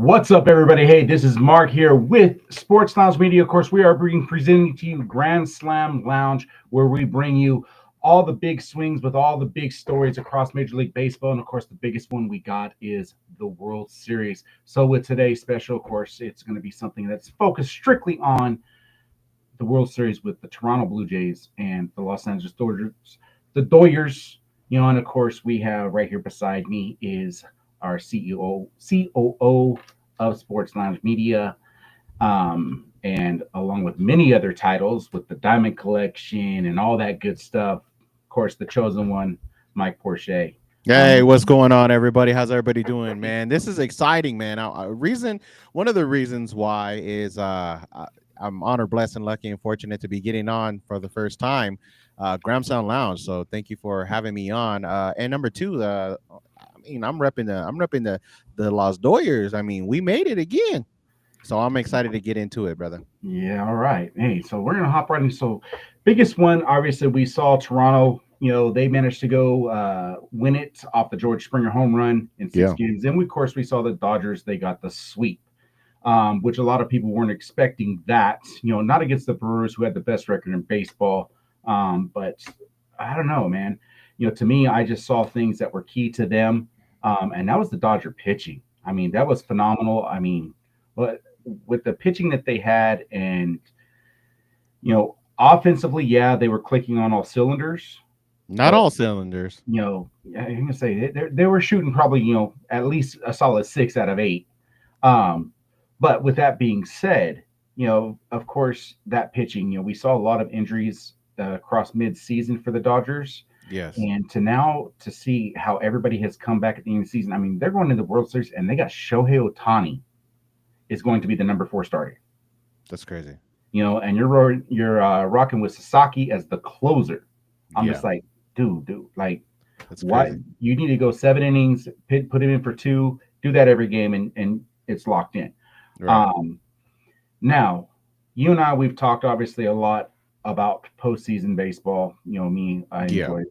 What's up, everybody? Hey, this is Mark here with Sports Lounge Media. Of course, we are presenting to you Grand Slam Lounge, where we bring you all the big swings with all the big stories across Major League Baseball. And of course, the biggest one we got is the World Series. So, with today's special, of course, it's going to be something that's focused strictly on the World Series with the Toronto Blue Jays and the Los Angeles Dodgers. The Doyers, and of course, we have right here beside me is our COO of Sports Lounge Media, and along with many other titles with the Diamond Collection and all that good stuff. Of course, the chosen one, Mike Porche. Hey, what's going on, everybody? How's everybody doing, man? This is exciting, man. One of the reasons why is I'm honored, blessed, and lucky and fortunate to be getting on for the first time, Graham Sound Lounge. So thank you for having me on. And number two, I'm repping the Los Doyers. I mean, we made it again. So I'm excited to get into it, brother. Yeah, all right. Hey, so we're gonna hop right in. So, biggest one, obviously, we saw Toronto. They managed to go win it off the George Springer home run in six games. And of course, we saw the Dodgers. They got the sweep, which a lot of people weren't expecting that. Not against the Brewers, who had the best record in baseball. But I don't know, man. To me, I just saw things that were key to them, and that was the Dodger pitching. I mean, that was phenomenal. I mean, but with the pitching that they had, and offensively, yeah, they were clicking on all cylinders. Not all cylinders. I'm gonna say they were shooting probably at least a solid 6 out of 8. But with that being said, of course that pitching, we saw a lot of injuries across mid-season for the Dodgers. Yes. And to see how everybody has come back at the end of the season. I mean, they're going to the World Series and they got Shohei Ohtani is going to be the number 4 starter. That's crazy. And you're rocking with Sasaki as the closer. I'm just like, dude, like, that's why crazy. You need to go 7 innings, put him in for 2, do that every game, and it's locked in. Right. Now, you and I, we've talked obviously a lot about postseason baseball. I enjoy it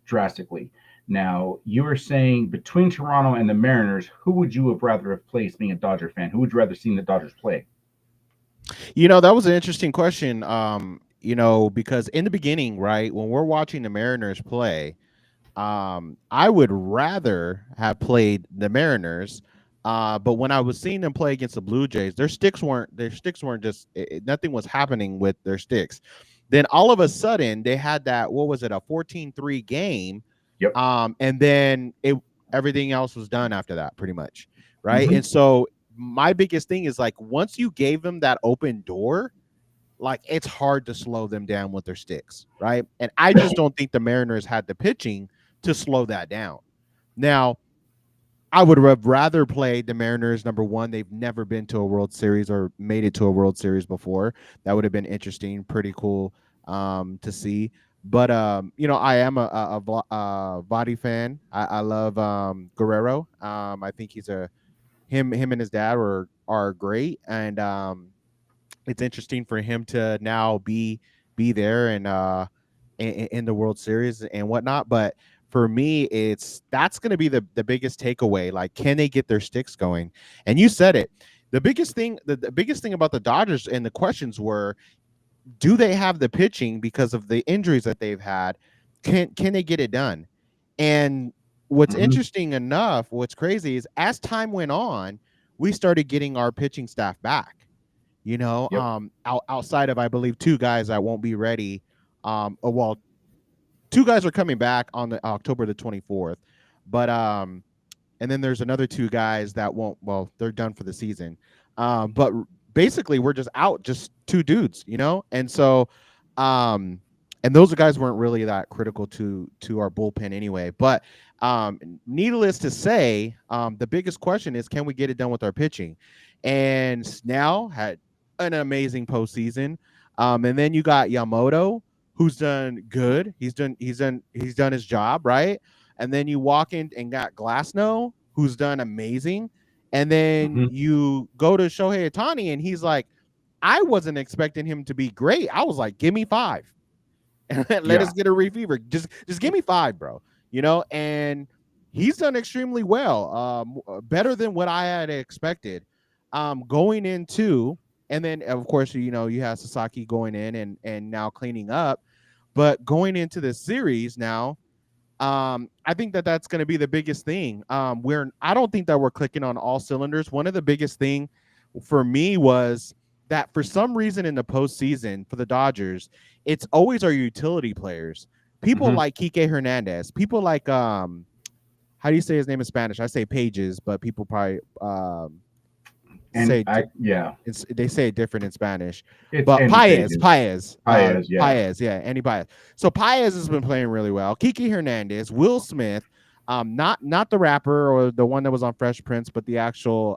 drastically. Now, you were saying between Toronto and the Mariners, who would you have rather have placed being a Dodger fan? Who would you rather seen the Dodgers play? That was an interesting question. Because in the beginning, right, when we're watching the Mariners play, I would rather have played the Mariners. But when I was seeing them play against the Blue Jays, their sticks weren't just nothing was happening with their sticks. Then all of a sudden they had that, what was it, a 14-3 game. Yep. And then everything else was done after that, pretty much. Right. Mm-hmm. And so my biggest thing is, like, once you gave them that open door, like, it's hard to slow them down with their sticks. Right. And I just don't think the Mariners had the pitching to slow that down. Now, I would have rather played the Mariners. Number one, they've never been to a World Series or made it to a World Series before. That would have been interesting, pretty cool to see. But I am a Vottie fan. I love Guerrero. I think him and his dad are great, and it's interesting for him to now be there and in the World Series and whatnot. But for me, that's going to be the biggest takeaway. Like, can they get their sticks going? And you said it. The biggest thing about the Dodgers and the questions were, do they have the pitching because of the injuries that they've had? Can they get it done? And what's interesting enough, what's crazy is, as time went on, we started getting our pitching staff back. Outside of, I believe, 2 guys that won't be ready. 2 guys are coming back on the October the 24th, but and then there's another 2 guys that won't. Well, they're done for the season. But basically, we're just out, just 2 dudes, and so, and those guys weren't really that critical to our bullpen anyway. But needless to say, the biggest question is, can we get it done with our pitching? And Snell had an amazing postseason, and then you got Yamamoto, who's done good. He's done his job, right? And then you walk in and got Glasnow, who's done amazing. And then you go to Shohei Ohtani, and he's like, I wasn't expecting him to be great. I was like, give me 5. Let us get a reliever. Just give me 5, bro. And he's done extremely well, better than what I had expected. going into, and then of course you have Sasaki going in and now cleaning up, but going into this series now, I think that that's going to be the biggest thing. I don't think that we're clicking on all cylinders. One of the biggest thing for me was that for some reason in the postseason for the Dodgers, it's always our utility players. People like Kike Hernandez. People like how do you say his name in Spanish? I say Pages, but people probably say they say it different in Spanish. But Paez, yeah, Andy Paez. So Paez has been playing really well. Kike Hernandez, Will Smith, not the rapper or the one that was on Fresh Prince, but the actual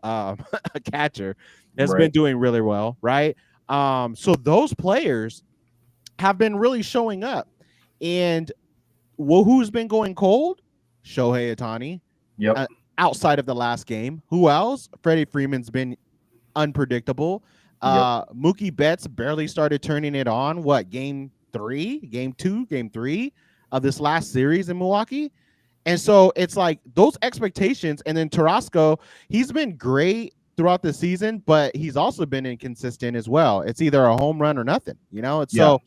catcher has been doing really well, right? So those players have been really showing up, and who's been going cold? Shohei Ohtani. Yep. Outside of the last game, who else? Freddie Freeman's been unpredictable. Mookie Betts barely started turning it on. Game 2, game 3 of this last series in Milwaukee. And so it's like those expectations. And then Tarasco, he's been great throughout the season, but he's also been inconsistent as well. It's either a home run or nothing, So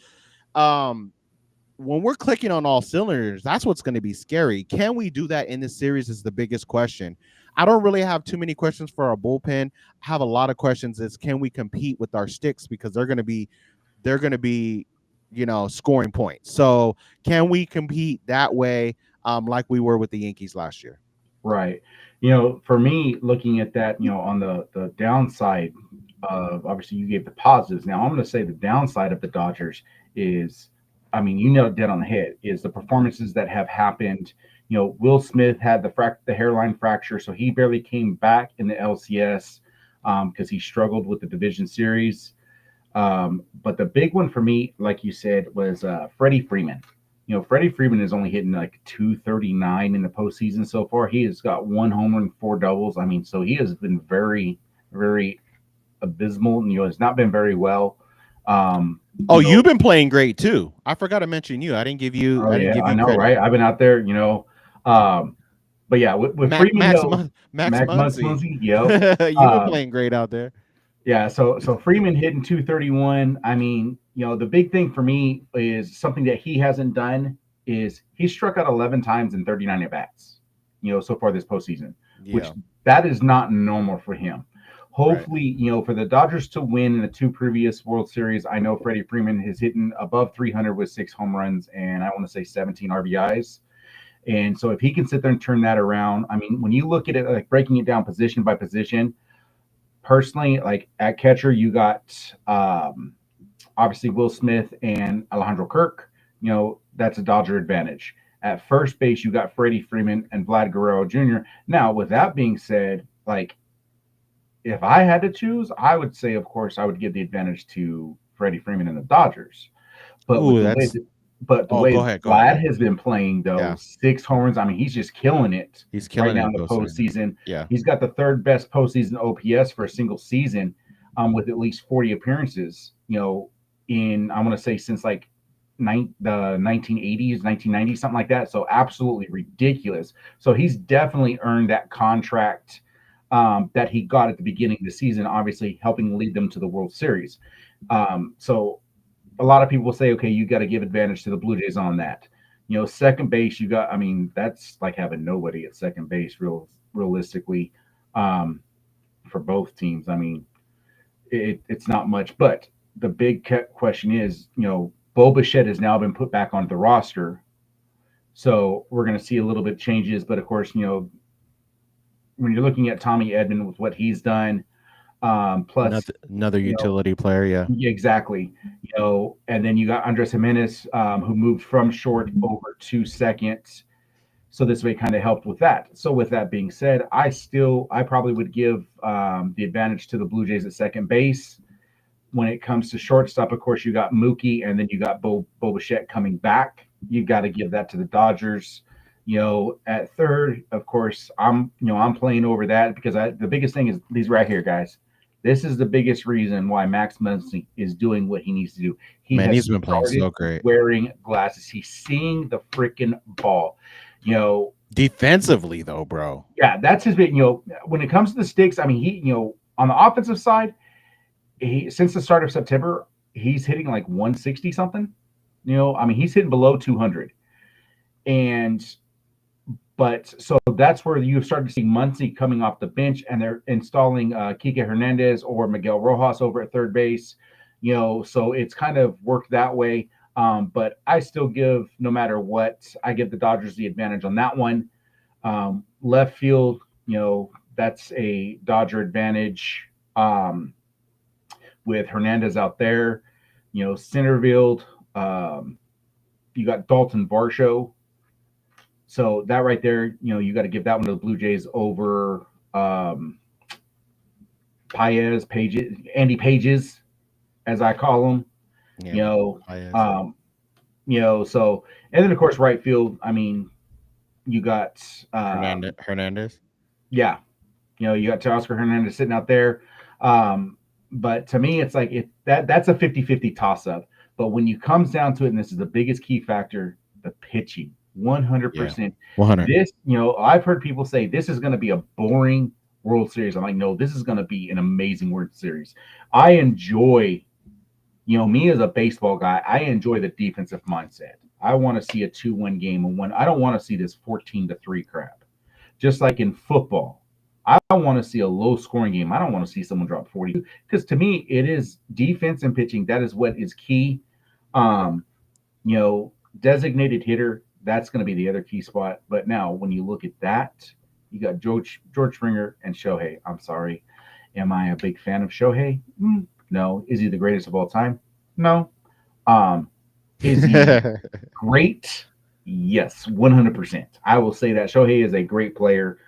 when we're clicking on all cylinders, that's what's going to be scary. Can we do that in this series is the biggest question. I don't really have too many questions for our bullpen. I have a lot of questions is can we compete with our sticks, because they're going to be scoring points. So can we compete that way like we were with the Yankees last year? Right. For me, looking at that, on the downside of, obviously you gave the positives. Now I'm going to say the downside of the Dodgers is, dead on the head, is the performances that have happened. Will Smith had the hairline fracture, so he barely came back in the LCS because he struggled with the division series. But the big one for me, like you said, was Freddie Freeman. Freddie Freeman is only hitting like 239 in the postseason so far. He has got 1 home run, 4 doubles. So he has been very, very abysmal, and it's not been very well. You've been playing great too. I forgot to mention you. I didn't give you. I didn't give you I know, credit. right? I've been out there, but yeah, with Freeman, Max Muncy. Yep. You've been playing great out there. Yeah, so Freeman hitting 231. The big thing for me is something that he hasn't done is he struck out 11 times in 39 at bats, so far this postseason, which that is not normal for him. Hopefully, for the Dodgers to win in the 2 previous World Series, I know Freddie Freeman has hit above 300 with 6 home runs and I want to say 17 RBIs. And so if he can sit there and turn that around, when you look at it, like breaking it down position by position, personally, like at catcher, you got obviously Will Smith and Alejandro Kirk. That's a Dodger advantage. At first base, you got Freddie Freeman and Vlad Guerrero Jr. Now, with that being said, like, if I had to choose, I would say, of course, I would give the advantage to Freddie Freeman and the Dodgers. But the way Vlad has been playing, though, 6 home runs, he's just killing it. He's killing right now in the postseason. Yeah, he's got the 3rd best postseason OPS for a single season, with at least 40 appearances. In I want to say since like the 1980s, 1990s, something like that. So absolutely ridiculous. So he's definitely earned that contract that he got at the beginning of the season, obviously helping lead them to the World Series. So a lot of people will say, okay, you got to give advantage to the Blue Jays on that. Second base, you got, that's like having nobody at second base, realistically, for both teams. It's not much. But the big question is, Bo Bichette has now been put back onto the roster. So we're going to see a little bit changes. But, of course, when you're looking at Tommy Edman with what he's done, plus another utility player, yeah, exactly. And then you got Andres Jimenez, who moved from short over to second, so this way kind of helped with that. So with that being said, I probably would give the advantage to the Blue Jays at second base. When it comes to shortstop, of course, you got Mookie, and then you got Bo Bichette coming back. You got to give that to the Dodgers. At third, of course, I'm playing over that because the biggest thing is these right here, guys. This is the biggest reason why Max Muncy is doing what he needs to do. He's been playing so great. Wearing glasses. He's seeing the freaking ball. Defensively, though, bro. Yeah, that's his big. When it comes to the sticks, he On the offensive side, since the start of September, he's hitting like 160 something. I mean, he's hitting below 200. And but so that's where you started to see Muncy coming off the bench, and they're installing Kike Hernandez or Miguel Rojas over at third base. So it's kind of worked that way. But I still give, no matter what, I give the Dodgers the advantage on that one. Left field, that's a Dodger advantage with Hernandez out there. Center field, you got Dalton Varsho. So that right there, you got to give that one to the Blue Jays over Andy Pages, as I call him. Yeah, So and then of course right field. I mean, you got Hernandez. Yeah, you got Teoscar Hernandez sitting out there. But to me, it's like that's a 50-50 toss up. But when you comes down to it, and this is the biggest key factor, the pitching. 100%. 100. This, I've heard people say this is going to be a boring World Series. I'm like, no, this is going to be an amazing World Series. I enjoy, me as a baseball guy, I enjoy the defensive mindset. I want to see a 2-1 game and one. I don't want to see this 14-3 crap. Just like in football, I want to see a low scoring game. I don't want to see someone drop 40, because to me, it is defense and pitching. That is what is key. Designated hitter, that's going to be the other key spot. But now, when you look at that, you got George Springer and Shohei. I'm sorry. Am I a big fan of Shohei? No. Is he the greatest of all time? No. Is he great? Yes, 100%. I will say that Shohei is a great player.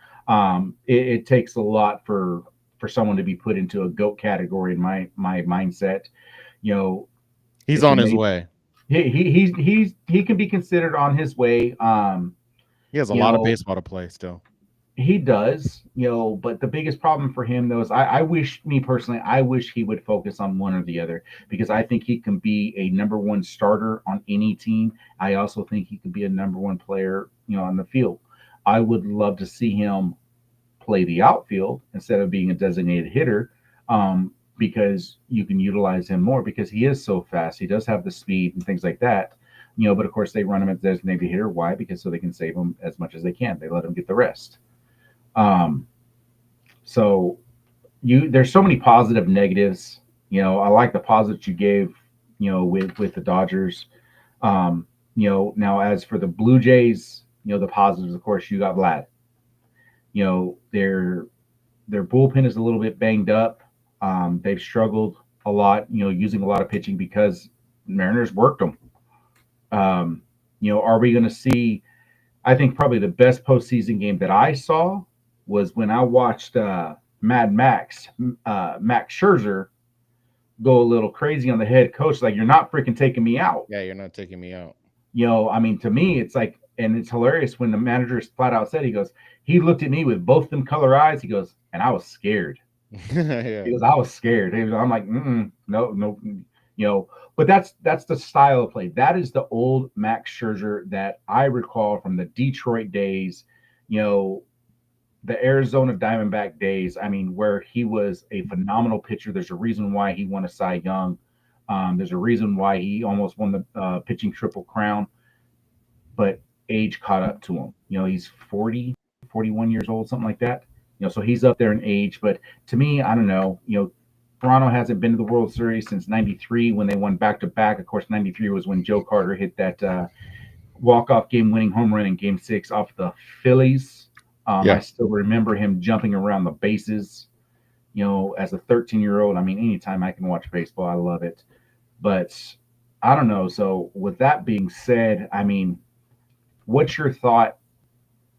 It takes a lot for someone to be put into a GOAT category in my mindset. He's on his way. He can be considered on his way. He has a lot of baseball to play still. He does, but the biggest problem for him, though, is I wish he would focus on one or the other, because I think he can be a number one starter on any team. I also think he could be a number one player, on the field. I would love to see him play the outfield instead of being a designated hitter, because you can utilize him more, because he is so fast. He does have the speed and things like that. But of course they run him as designated hitter. Why? Because so they can save him as much as they can. They let him get the rest. So there's so many positive negatives. I like the positives you gave, with the Dodgers. Now as for the Blue Jays, the positives, of course, you got Vlad. Their bullpen is a little bit banged up. They've struggled a lot, using a lot of pitching because Mariners worked them. Are we going to see? I think probably the best postseason game that I saw was when I watched Mad Max Scherzer go a little crazy on the head coach, like, you're not freaking taking me out. Yeah, you're not taking me out. I mean, to me, it's like, and it's hilarious when the manager flat out said, he looked at me with both them color eyes. He goes, and I was scared. Yeah. He goes, I was scared. I'm like, no. But that's the style of play. That is the old Max Scherzer that I recall from the Detroit days, the Arizona Diamondback days. I mean, where he was a phenomenal pitcher. There's a reason why he won a Cy Young. There's a reason why he almost won the pitching triple crown. But age caught up to him. He's 40, 41 years old, something like that. So he's up there in age. But to me, I don't know. Toronto hasn't been to the World Series since '93 when they won back-to-back. Of course, '93 was when Joe Carter hit that walk-off game-winning home run in Game 6 off the Phillies. I still remember him jumping around the bases, as a 13-year-old. I mean, anytime I can watch baseball, I love it. But I don't know. So with that being said, I mean, what's your thought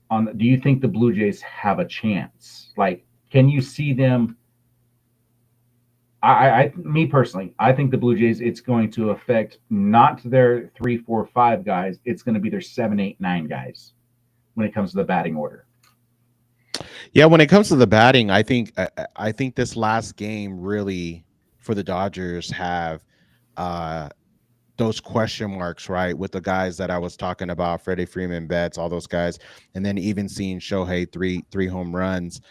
on? Do you think the Blue Jays have a chance? Like, can you see them? Me personally, I think the Blue Jays, it's going to affect not their 3, 4, 5 guys. It's going to be their 7, 8, 9 guys when it comes to the batting order. Yeah, when it comes to the batting, I think this last game really for the Dodgers have those question marks, right? With the guys that I was talking about, Freddie Freeman, Betts, all those guys, and then even seeing Shohei three home runs.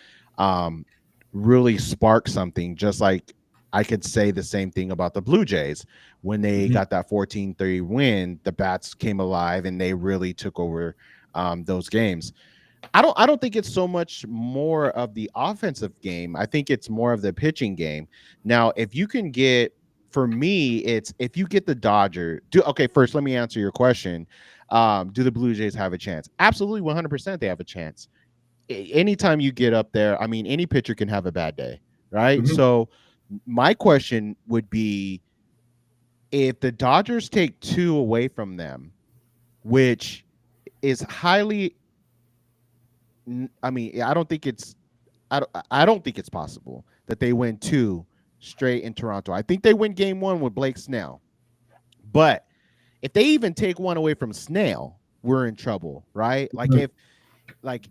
really spark something, just like I could say the same thing about the Blue Jays. When they Mhm. got that 14-3 win, the bats came alive and they really took over those games. I don't think it's so much more of the offensive game. I think it's more of the pitching game. Now, if you can get, for me, it's if you get the Dodger. Okay, first let me answer your question. Do the Blue Jays have a chance? Absolutely, 100% they have a chance. Anytime you get up there, I mean, any pitcher can have a bad day, right? Mhm. So my question would be, if the Dodgers take two away from them, which is highly, I mean, I don't think it's possible that they win two straight in Toronto. I think they win game one with Blake Snell. But if they even take one away from Snell, we're in trouble, right? Mhm. Like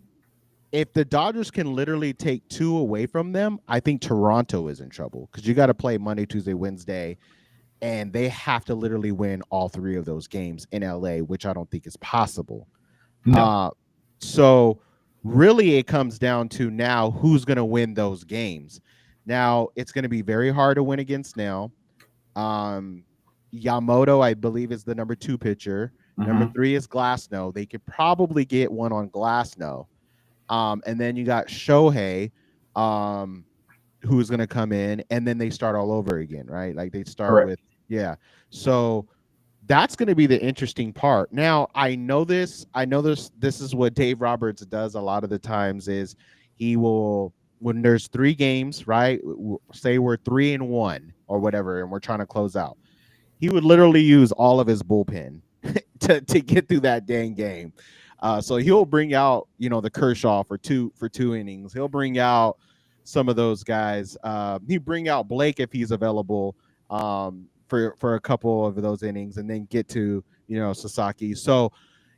if the Dodgers can literally take two away from them, I think Toronto is in trouble because you got to play Monday, Tuesday, Wednesday, and they have to literally win all three of those games in LA, which I don't think is possible. No. Uh, so really, it comes down to now who's going to win those games. Now it's going to be very hard to win against Snell. Um, Yamamoto, I believe, is the number two pitcher. Number Mhm. three is Glasnow. They could probably get one on Glasnow. And then you got Shohei, um, who's going to come in, and then they start all over again, right? Like they start Correct. with, yeah. So that's going to be the interesting part. Now, I know this. I know this. This is what Dave Roberts does a lot of the times. Is he will, when there's three games, right? Say we're 3-1 or whatever, and we're trying to close out. He would literally use all of his bullpen to get through that dang game. So he'll bring out, the Kershaw for two innings. He'll bring out some of those guys. He bring out Blake if he's available, for a couple of those innings, and then get to Sasaki. So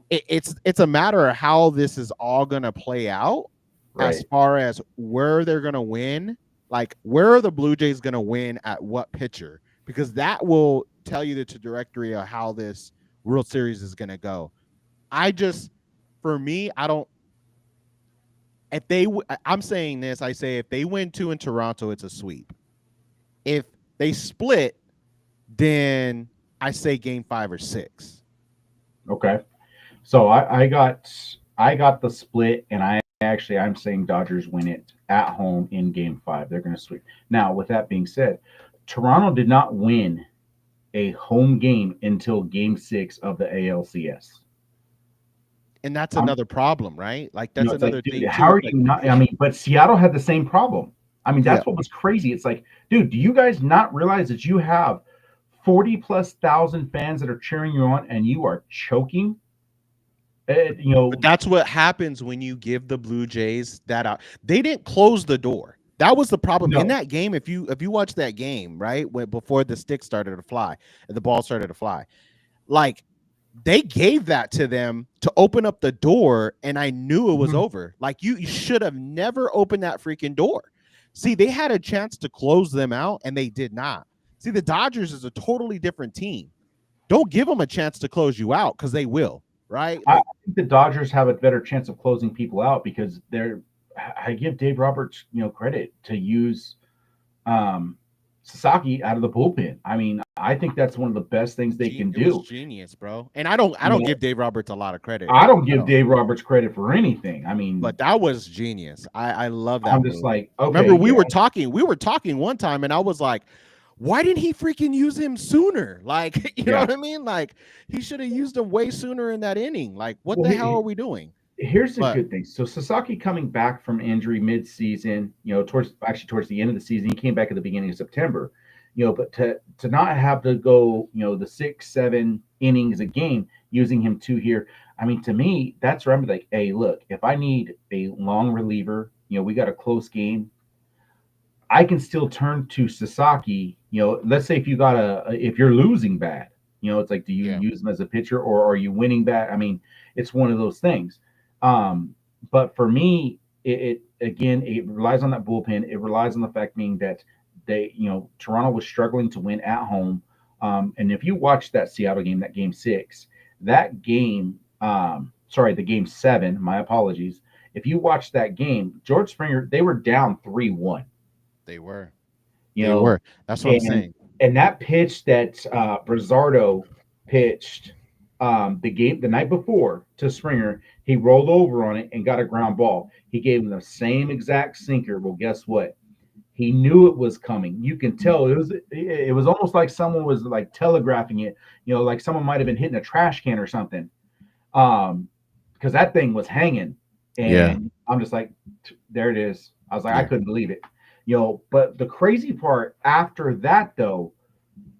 it's a matter of how this is all going to play out as Right. far as where they're going to win. Like, where are the Blue Jays going to win at what pitcher? Because that will tell you the trajectory of how this World Series is going to go. I just, for me, I don't. If they, I'm saying this. I say if they win two in Toronto, it's a sweep. If they split, then I say game 5 or 6. Okay. So I got the split, and I'm saying Dodgers win it at home in Game 5. They're going to sweep. Now, with that being said, Toronto did not win a home game until Game 6 of the ALCS. And that's Um, another problem, right? Like that's it's like, another dude, thing how too. are It's like, you not? I mean, but Seattle had the same problem. I mean, yeah, that's what was crazy. It's like, dude, do you guys not realize that you have 40 plus thousand fans that are cheering you on, and you are choking? You but know, that's what happens when you give the Blue Jays that out. They didn't close the door. That was the problem in no. that game. If you watch that game, right, when before the stick started to fly and the ball started to fly, like they gave that to them to open up the door, and I knew it was Mhm. over. Like you should have never opened that freaking door. See, they had a chance to close them out, and they did not. See, the Dodgers is a totally different team. Don't give them a chance to close you out because they will, right? I Like, think the Dodgers have a better chance of closing people out because they're. I give Dave Roberts, credit to use um, Sasaki out of the bullpen. I mean, I think that's one of the best things they can It was do. genius, bro. And I don't You know, give Dave Roberts a lot of credit. I don't I give don't. Dave Roberts credit for anything. I mean, But that was genius. I love that I'm just move. like, okay, Remember, we yeah, were talking one time, and I was like, why didn't he freaking use him sooner? Like, you know yeah. what I mean? Like, he should have used him way sooner in that inning. Like, what Well, the hell are we doing? here's the But good thing. So Sasaki coming back from injury mid-season, towards the end of the season, he came back at the beginning of September. But to not have to go, the 6-7 innings a game using him two here. I mean, to me, that's where I'm like, hey, look, if I need a long reliever, we got a close game. I can still turn to Sasaki. Let's say if you're losing bad, it's like, do you yeah, use him as a pitcher or are you winning bad? I mean, it's one of those things. Um, but for me, it again, it relies on that bullpen. It relies on the fact being that Toronto was struggling to win at home. And if you watch that Seattle game, that Game 6, that game, sorry, the Game 7. My apologies. If you watch that game, George Springer, they were down 3-1 They were. You They know, were. That's what I'm and saying. that pitch that Brazardo pitched the night before to Springer, he rolled over on it and got a ground ball. He gave him the same exact sinker. Well, guess what? He knew it was coming. You can tell it was almost like someone was like telegraphing it. Like someone might have been hitting a trash can or something. Um, because that thing was hanging, Yeah. and I'm just like, there it is. I was like, I Yeah. couldn't believe it. But the crazy part after that though,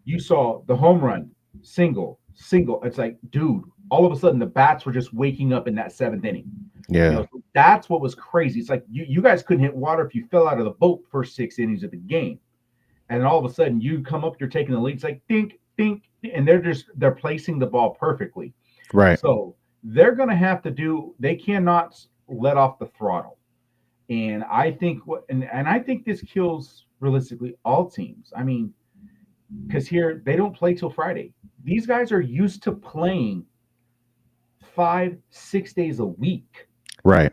you saw the home run, single, single. It's like, dude, all of a sudden the bats were just waking up in that seventh inning. Yeah. So that's what was crazy. It's like you guys couldn't hit water if you fell out of the boat first 6 innings of the game. And then all of a sudden you come up, you're taking the lead. It's like dink, dink, and they're placing the ball perfectly. Right. So they're gonna have to they cannot let off the throttle. And I think and I think this kills realistically all teams. I mean, because here they don't play till Friday. These guys are used to playing 5, 6 days a week. Right.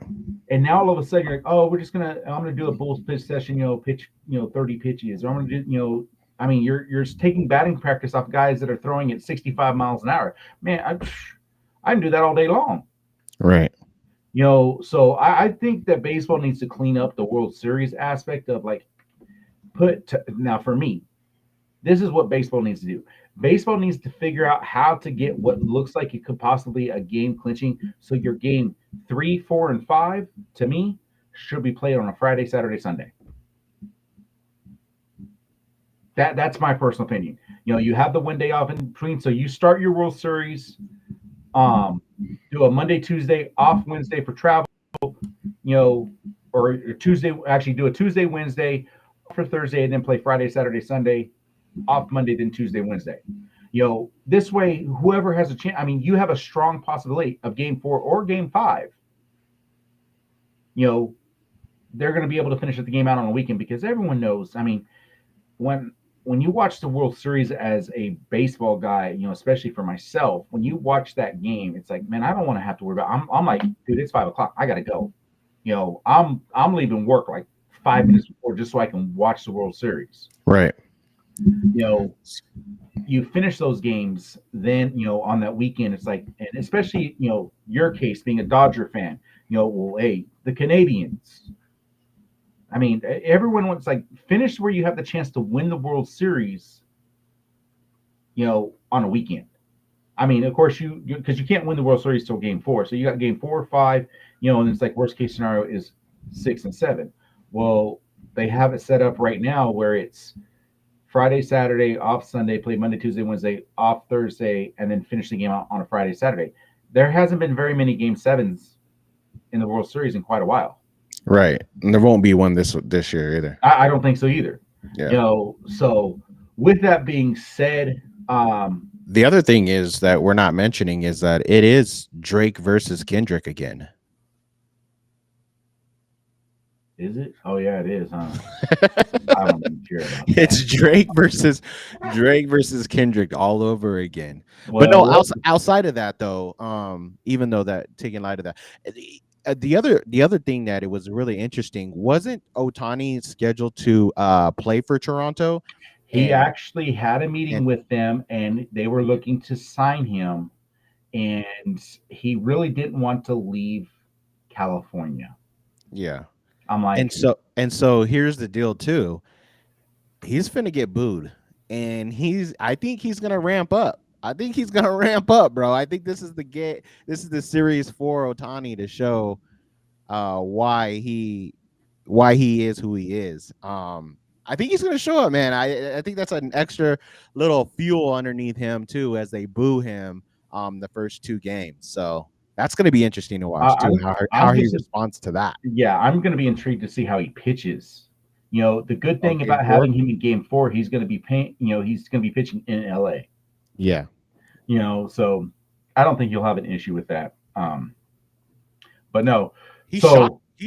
And now all of a sudden you're like, oh, I'm gonna do a Bulls pitch session, pitch, 30 pitches, or I'm gonna do, I mean, you're taking batting practice off guys that are throwing at 65 miles an hour. Man, I can do that all day long. Right. So I think that baseball needs to clean up the World Series aspect of like now for me, this is what baseball needs to do. Baseball needs to figure out how to get what looks like it could possibly a game clinching. So your game 3, 4, and 5, to me, should be played on a Friday, Saturday, Sunday. That's my personal opinion. You have the 1 day off in between, so you start your World Series, um, do a Monday, Tuesday, off Wednesday for travel, or Tuesday. Actually, do a Tuesday, Wednesday for Thursday, and then play Friday, Saturday, Sunday, off Monday, then Tuesday, Wednesday. This way, whoever has a chance, I mean, you have a strong possibility of game 4 or game 5. They're going to be able to finish the game out on a weekend because everyone knows. I mean, when you watch the World Series as a baseball guy, especially for myself, when you watch that game, it's like, man, I don't want to have to worry about. I'm like, dude, it's 5 o'clock. I got to go. I'm leaving work like 5 minutes before just so I can watch the World Series. Right. You finish those games, then on that weekend, it's like, and especially your case being a Dodger fan, well, hey, the Canadians. I mean, everyone wants like finish where you have the chance to win the World Series, on a weekend. I mean, of course, because you can't win the World Series till game 4, so you got game 4 or 5, and it's like worst case scenario is 6 and 7. Well, they have it set up right now where it's Friday, Saturday, off Sunday, play Monday, Tuesday, Wednesday, off Thursday, and then finish the game out on a Friday, Saturday. There hasn't been very many game 7s in the World Series in quite a while. Right. And there won't be one this year either. I don't think so either. Yeah. So with that being said, the other thing is that we're not mentioning is that it is Drake versus Kendrick again. Is it? Oh yeah, it is, huh? I don't even care about that. It's Drake versus Kendrick all over again. Well, but no, outside of that though, even though that taking light of that, the other thing that it was really interesting, wasn't Ohtani scheduled to play for Toronto? He actually had a meeting with them, and they were looking to sign him, and he really didn't want to leave California. Yeah. I'm like, and so here's the deal too. He's finna get booed, and I think he's gonna ramp up. I think he's gonna ramp up, bro. I think this is the series for Ohtani to show why he is who he is. I think he's gonna show up, man. I think that's an extra little fuel underneath him too as they boo him the first 2 games. So that's going to be interesting to watch too, how he responds to that. Yeah, I'm going to be intrigued to see how he pitches. The good thing about having him in game 4, he's going to be he's going to be pitching in LA. Yeah. So I don't think you'll have an issue with that. But no, he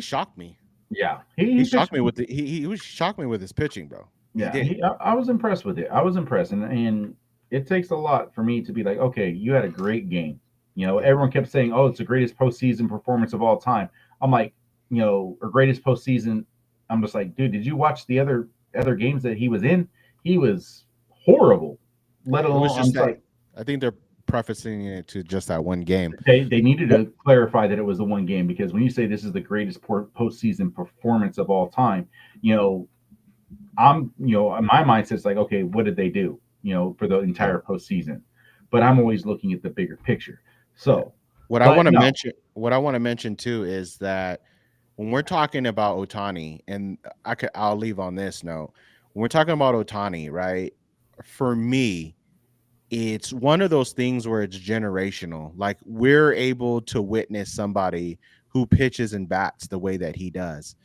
shocked me. Yeah, he shocked me with he shocked me with his pitching, bro. Yeah, I was impressed with it. I was impressed, and it takes a lot for me to be like, okay, you had a great game. Everyone kept saying, "Oh, it's the greatest postseason performance of all time." I'm like, or greatest postseason I'm just like, dude, did you watch the other games that he was in? He was horrible. Let It was alone, I'm just just that. like, I think they're prefacing it to just that one game. they needed What? to clarify that it was the one game, because when you say this is the greatest postseason performance of all time, you know, my mindset's like, okay, what did they do, for the Yeah, entire postseason? But I'm always looking at the bigger picture. yeah. So, What I but want to no. mention, too, is that when we're talking about Otani, and I'll leave on this note. When we're talking about Otani, right? For me, it's one of those things where it's generational. Like, we're able to witness somebody who pitches and bats the way that he does.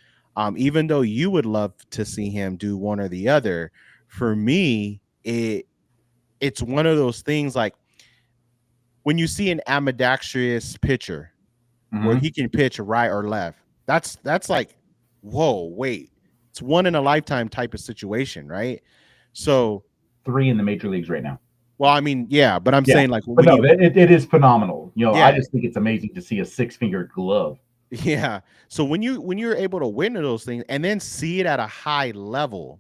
Even though you would love to see him do one or the other, for me, it's one of those things like when you see an ambidextrous pitcher where Mhm. he can pitch right or left. That's like, whoa, wait. It's one in a lifetime type of situation, right? So, 3 in the major leagues right now. well, I mean, yeah, but I'm Yeah, saying like but when no, you, it is phenomenal. I yeah, just think it's amazing to see a six-fingered glove. yeah. So when you're able to win those things and then see it at a high level,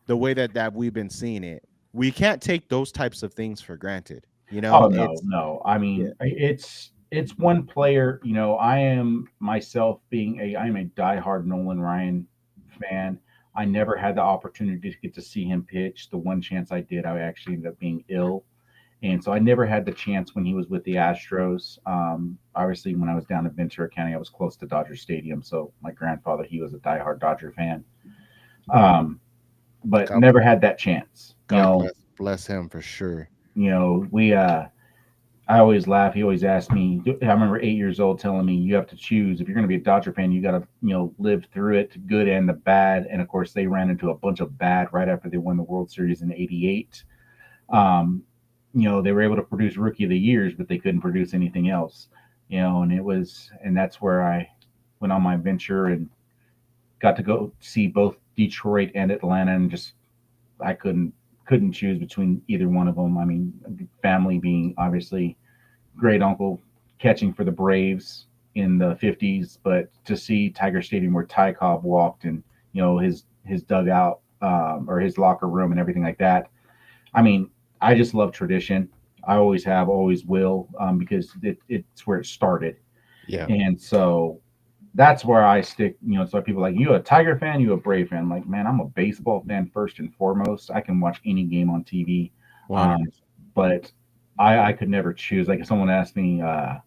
the way that we've been seeing it, we can't take those types of things for granted. Oh, no, It's no. I yeah, mean, it's one player. I am myself being I am a diehard Nolan Ryan fan. I never had the opportunity to get to see him pitch. The one chance I did, I actually ended up being ill, and so I never had the chance when he was with the Astros. Obviously, when I was down in Ventura County, I was close to Dodger Stadium, so my grandfather, he was a diehard Dodger fan. Um, but God, never had that chance. God bless him for sure. We I always laugh. He always asked me. I remember 8 years old telling me, "You have to choose. If you're going to be a Dodger fan, you got to, live through it, good and the bad." And of course, they ran into a bunch of bad right after they won the World Series in '88. Um, they were able to produce Rookie of the Years, but they couldn't produce anything else. And that's where I went on my venture and got to go see both Detroit and Atlanta, and just I couldn't choose between either one of them. I mean, family being obviously great uncle catching for the Braves in the 50s, but to see Tiger Stadium where Ty Cobb walked, and his dugout, or his locker room and everything like that. I mean, I just love tradition. I always have, always will, because it's where it started, Yeah. and so that's where I stick. So people are like, you a Tiger fan, you a Brave fan? I'm like, man, I'm a baseball fan first and foremost. I can watch any game on TV, um, 100%. but I could never choose. Like if someone asked me, a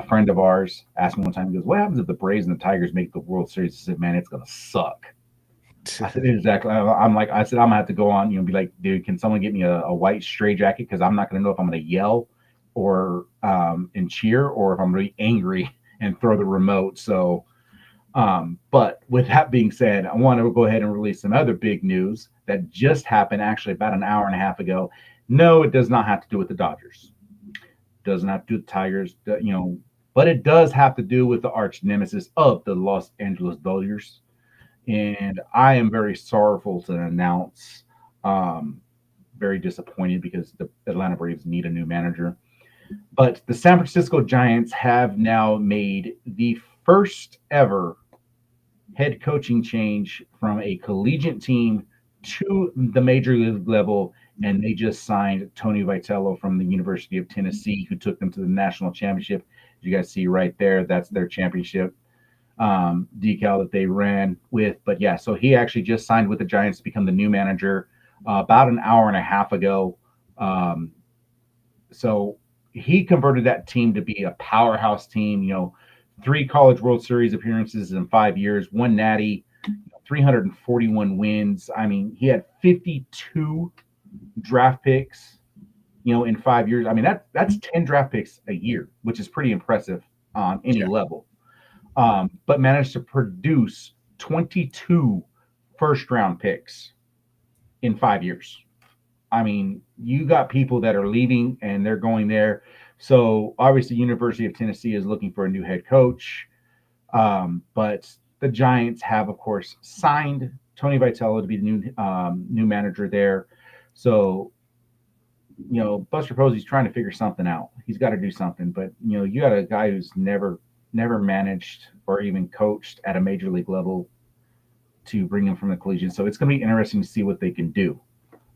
friend of ours asked me one time, he goes, "What happens if the Braves and the Tigers make the World Series?" I said, "Man, it's gonna suck." I said, "Exactly." I said, "I'm gonna have to go on, be like, dude, can someone get me a white stray jacket? Because I'm not gonna know if I'm gonna yell or and cheer, or if I'm really angry and throw the remote." So but with that being said, I want to go ahead and release some other big news that just happened actually about an hour and a half ago. No, it does not have to do with the Dodgers. Doesn't have to do with the Tigers, but it does have to do with the arch nemesis of the Los Angeles Dodgers. And I am very sorrowful to announce, um, very disappointed, because the Atlanta Braves need a new manager. But the San Francisco Giants have now made the first ever head coaching change from a collegiate team to the major league level, and they just signed Tony Vitello from the University of Tennessee, who took them to the national championship. As you guys see right there, that's their championship decal that they ran with. But yeah, so he actually just signed with the Giants to become the new manager about an hour and a half ago. Um, so he converted that team to be a powerhouse team. 3 College World Series appearances in 5 years, one Natty, 341 wins. I mean, he had 52 draft picks, in 5 years. I mean, that's 10 draft picks a year, which is pretty impressive on any Yeah. level. But managed to produce 22 first round picks in 5 years. I mean, you got people that are leaving and they're going there. So obviously, University of Tennessee is looking for a new head coach. But the Giants have, of course, signed Tony Vitello to be the new manager there. So Buster Posey's trying to figure something out. He's got to do something. But you got a guy who's never managed or even coached at a major league level. to bring him from the collegiate. So it's going to be interesting to see what they can do.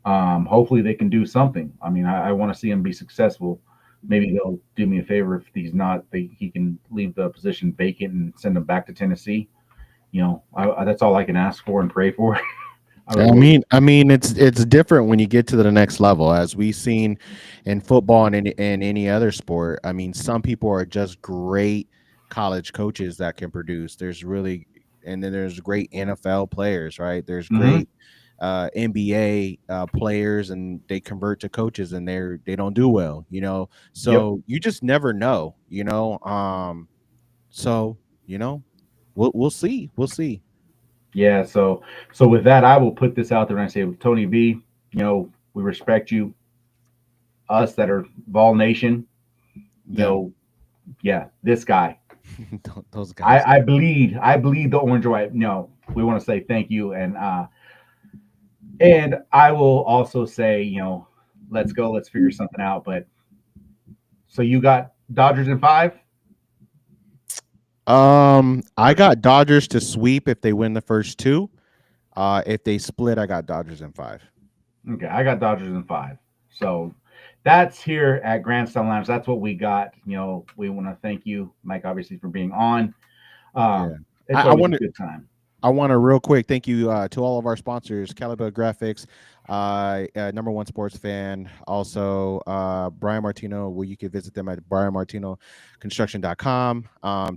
Hopefully they can do something. I mean, I want to see him be successful. Maybe they'll do me a favor if he's not. He can leave the position vacant and send him back to Tennessee. That's all I can ask for and pray for. I I really, mean, it's different when you get to the next level, as we've seen in football and in any other sport. I mean, some people are just great college coaches that can produce. And then there's great NFL players, right? There's mm-hmm. great NBA players, and they convert to coaches, and they don't do well, Yep. So you just never know. So we'll see. Yeah. So with that, I will put this out there and I say, Tony V, we respect you. Us that are Vol Nation, you Them, know, yeah, this guy. those I, guys. I bleed. I bleed the orange and white. No, we want to say thank you, and I will also say, let's go. Let's figure something out. But so you got Dodgers in five. I got Dodgers to sweep if they win the first two. If they split, I got Dodgers in five. Okay, I got Dodgers in five. So that's here at Grandstand Lounge. That's what we got. We want to thank you, Mike, obviously for being on. Yeah. It's I always a want to good time. I want to real quick thank you to all of our sponsors, Caliber Graphics, number one sports fan. Also, Brian Martino, where you can visit them at brianmartinoconstruction.com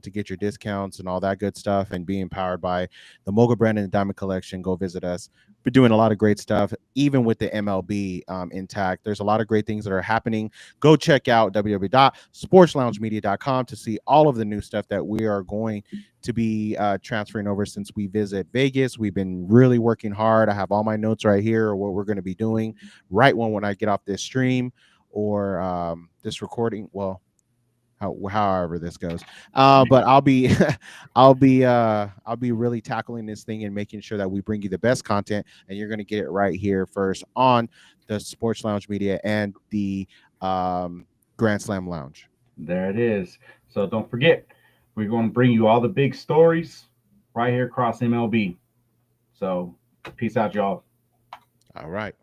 to get your discounts and all that good stuff. And being powered by the Mogul brand and the Diamond Collection, go visit us. We're doing a lot of great stuff, even with the MLB intact. There's a lot of great things that are happening. Go check out www.sportsloungemedia.com to see all of the new stuff that we are going to be transferring over since we visit Vegas. We've been really working hard. I have all my notes right here, what we're going to be doing right when I get off this stream or this recording. Well, however this goes, but I'll be really tackling this thing and making sure that we bring you the best content, and you're going to get it right here first on the Sports Lounge Media and the Grand Slam Lounge. There it is. So don't forget, we're going to bring you all the big stories right here across MLB. So peace out, y'all. All right.